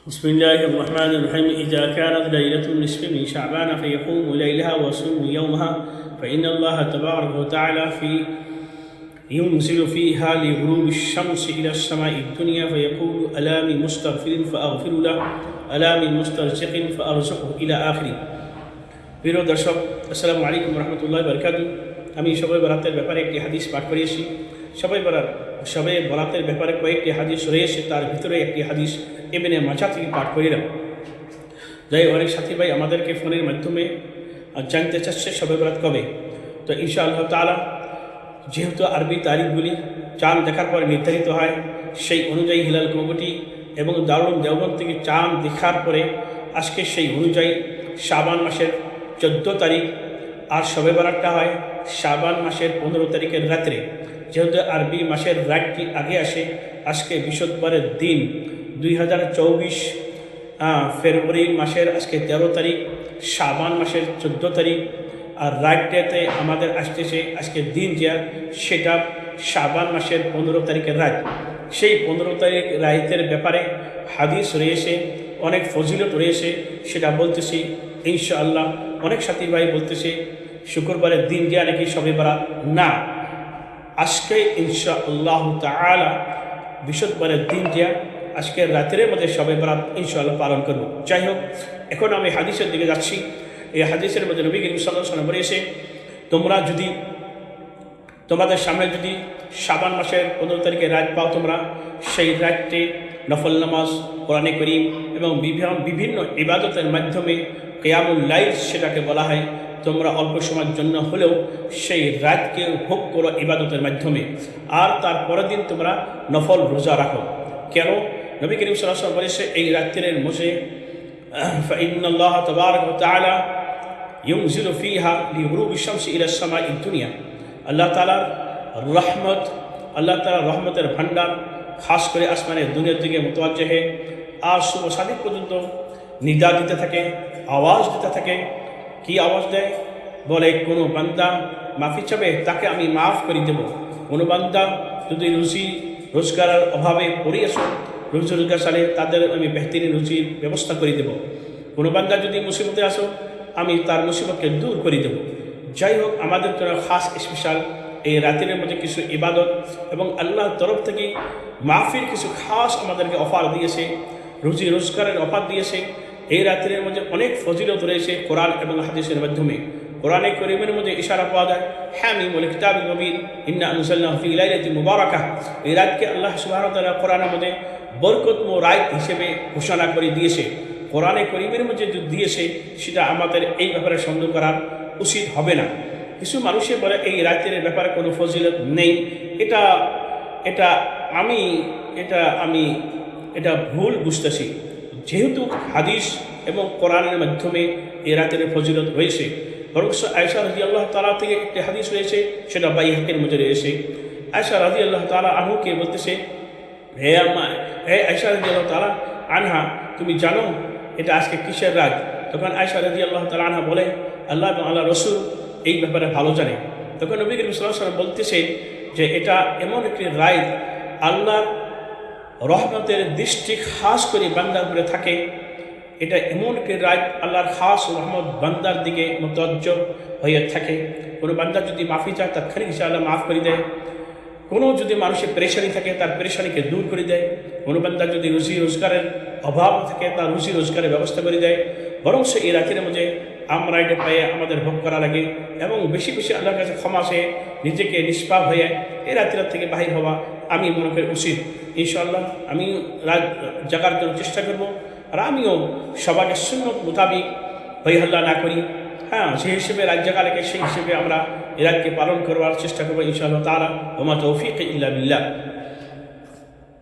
بسم الله الرحمن الرحيم إذا كانت ليلة النصف من شعبان فيقوم ليلها ويصوم يومها فإن الله تبارك وتعالى ينزل فيها لغروب الشمس إلى السماء الدنيا فيقول ألا من مستغفر فأغفر له ألا من مسترزق فأرزقه إلى آخره। প্রিয় দর্শক, আসসালামু আলাইকুম রহমতুল্লাহি বারাকাতুহু। আমি সবে বরাতের ব্যাপারে একটি হাদিস পাঠ করিয়েছি। সবে বরাতের ব্যাপারে কয়েকটি হাদিস রয়েছে, তার ভিতরে একটি হাদিস ইবনে মাজাহ থেকে পাঠ করিলাম। যাই অনেক সাথী ভাই আমাদেরকে ফোনের মাধ্যমে জানতে চাচ্ছে সবে বরাত কবে। তো ইনশাআল্লাহ তাআলা যেহেতু আরবি তারিখগুলি চাঁদ দেখার পরে নির্ধারিত হয়, সেই অনুযায়ী হিলাল কমিটি এবং দারুল দেওবন্দ থেকে চাঁদ দেখার পরে আজকে সেই অনুযায়ী শাবান মাসের 14 তারিখ, আর শবে বরাতটা হয় শাবান মাসের 15 তারিখের রাত্রে। যেহেতু আরবি মাসের রাতটি আগে আসে, আজকে বৃহস্পতিবারের দিন 2024 ফেব্রুয়ারি মাসের আজকে 13 তারিখ, শাবান মাসের 14 তারিখ, আর রাতটাতে আমাদের আসতেছে আজকে দিন যা সেটা শাবান মাসের 15 তারিখের রাত। সেই 15 তারিখ রাতের ব্যাপারে হাদিস রয়েছে, অনেক ফজিলত রয়েছে, সেটা বলতেছি ইনশাআল্লাহ। অনেক সাথী ভাই বলতেছে শুক্রবারের দিন যা নাকি শবে বরাত, না, আজকে ইনশাআল্লাহ তাআলা বৃহস্পতিবারের দিন যা আজকের রাতের মধ্যে শবে বরাত ইনশাআল্লাহ পালন করব। যাই হোক, এখন আমি হাদিসের দিকে যাচ্ছি। এই হাদিসের মধ্যে নবী করিম সাল্লাল্লাহু আলাইহি ওয়াসাল্লাম বলেছে, তোমাদের সামনে যদি শাবান মাসের 15 তারিখে রাত পাও, তোমরা সেই রাতটি নফল নামাজ, কোরআনে করিম এবং বিভিন্ন ইবাদতের মাধ্যমে কিয়ামুল লাইল সেটাকে বলা হয়, তোমরা অল্প সময়ের জন্য হলেও সেই রাতকে ভোগ করো ইবাদতের মাধ্যমে। আর তার পরের দিন তোমরা নফল রোজা রাখো। কেন? নবী করিম সাল্লাল্লাহু আলাইহি ওয়াসাল্লাম বলেছে এই রাত্রের মধ্যে ফাইন্নাল্লাহ তাবারাকা ওয়া তাআলা ইউনজিলু ফিহা লিগুরুবি শামসি ইলা সামাই দুনিয়া। আল্লাহ তাআলার রহমত, আল্লাহ তাআলার রহমতের ভান্ডার খাস করে আসমানের দুনিয়ার দিকে মুতাওয়াজ্জিহ, আর শুভ সাদিক পর্যন্ত নিদা দিতে থাকে, আওয়াজ দিতে থাকে। কি আওয়াজ দেয়? বলে কোনো বান্দা মাফি চাবে তাকে আমি মাফ করে দেব। কোনো বান্দা যদি রুজি রোজগারের অভাবে পড়ে আসো, রুজি রোজগার সালে তাদের আমি বেহতরিন রুজির ব্যবস্থা করে দেব। কোনো বান্দা যদি মুসিবতে আসো, আমি তার মুসিবতকে দূর করে দেব। যাই হোক, আমাদের জন্য খাস স্পেশাল এই রাতের মধ্যে কিছু ইবাদত এবং আল্লাহর তরফ থেকে মাফির কিছু খাস আমাদেরকে অফার দিয়েছে, রুজি রোজগারের অফার দিয়েছে। এই রাতের মধ্যে অনেক ফজিলত রয়েছে কোরআন এবং হাদিসের মাধ্যমে। কোরআনে কারীমের মধ্যে ইশারা পাওয়া যায়, হামিমুল কিতাবিল মুবিন ইন্না আনজালনাহু ফি লাইলাতিন মুবারাকাহ। এই রাতকে আল্লাহ সুবহানাহু ওয়া তাআলা কোরআনের মধ্যে বরকতময় রাত হিসেবে ঘোষণা করে দিয়েছে। কোরআনে কারীমের মধ্যে যে দিয়েছে সেটা আমাদের এই ব্যাপারে সন্দেহ করার উচিত হবে না। কিছু মানুষে বলে এই রাতের ব্যাপারে কোনো ফজিলত নেই, এটা ভুল বুঝতেছি। যেহেতু হাদিস এবং কোরআনের মাধ্যমে এই রাতের ফজিলত রয়েছে। বরং আয়েশা রাদিয়াল্লাহু তাআলা থেকে একটি হাদিস রয়েছে, সেটা বাইহাকির মধ্যে রয়েছে। আয়েশা রাদিয়াল্লাহু তাআলা আনহুকে বলতেছে, হে আয়েশা রাদিয়াল্লাহু তাআলা আনহা, তুমি জানো এটা আজকে কিসের রাত? তখন আয়েশা রাদিয়াল্লাহু তাআলা আনহা বলে, আল্লাহ এবং আল্লাহ রসুল এই ব্যাপারে ভালো জানে। তখন নবী করিম সাল্লাল্লাহু আলাইহি ওয়াসাল্লাম বলতেছে যে এটা এমন একটি রাত, আল্লাহর রহমতের দৃষ্টি খাস করে বান্দার উপরে থাকে। এটা এমন একটি রাত, আল্লাহর খাস রহমত বান্দার দিকে মুতাওয়াজ্জিহ হয়ে থাকে। কোনো বান্দা যদি মাফি চায় তাৎক্ষণিক হিসেবে আল্লাহ মাফ করে দেয়। কোনো যদি মানুষের পেরেশানি থাকে তার পেরেশানিকে দূর করে দেয়। কোনো বান্দা যদি রুজি রোজগারের অভাব থাকে তার রুজি রোজগারের ব্যবস্থা করে দেয়। বরং সে এই রাতের মধ্যে আমরা এটা পেয়ে আমাদের ভোগ করা লাগে এবং বেশি বেশি আল্লাহর কাছে ক্ষমা সে নিজেকে নিষ্পাপ হয়ে এই রাতের থেকে বাহির হওয়া আমি মনে করি উচিত। ইনশাআল্লাহ আমি রাত জাগার জন্য চেষ্টা করব, আর আমিও সবাইকে সুন্নত মোতাবিক হই হল্লা না করি। যে হিসেবে রাত জাগা লাগে সেই হিসেবে আমরা এই রাতকে পালন করবার চেষ্টা করবো ইনশাআল্লাহ তাআলা। ওয়া মা তৌফিক ইল্লা বিল্লাহ।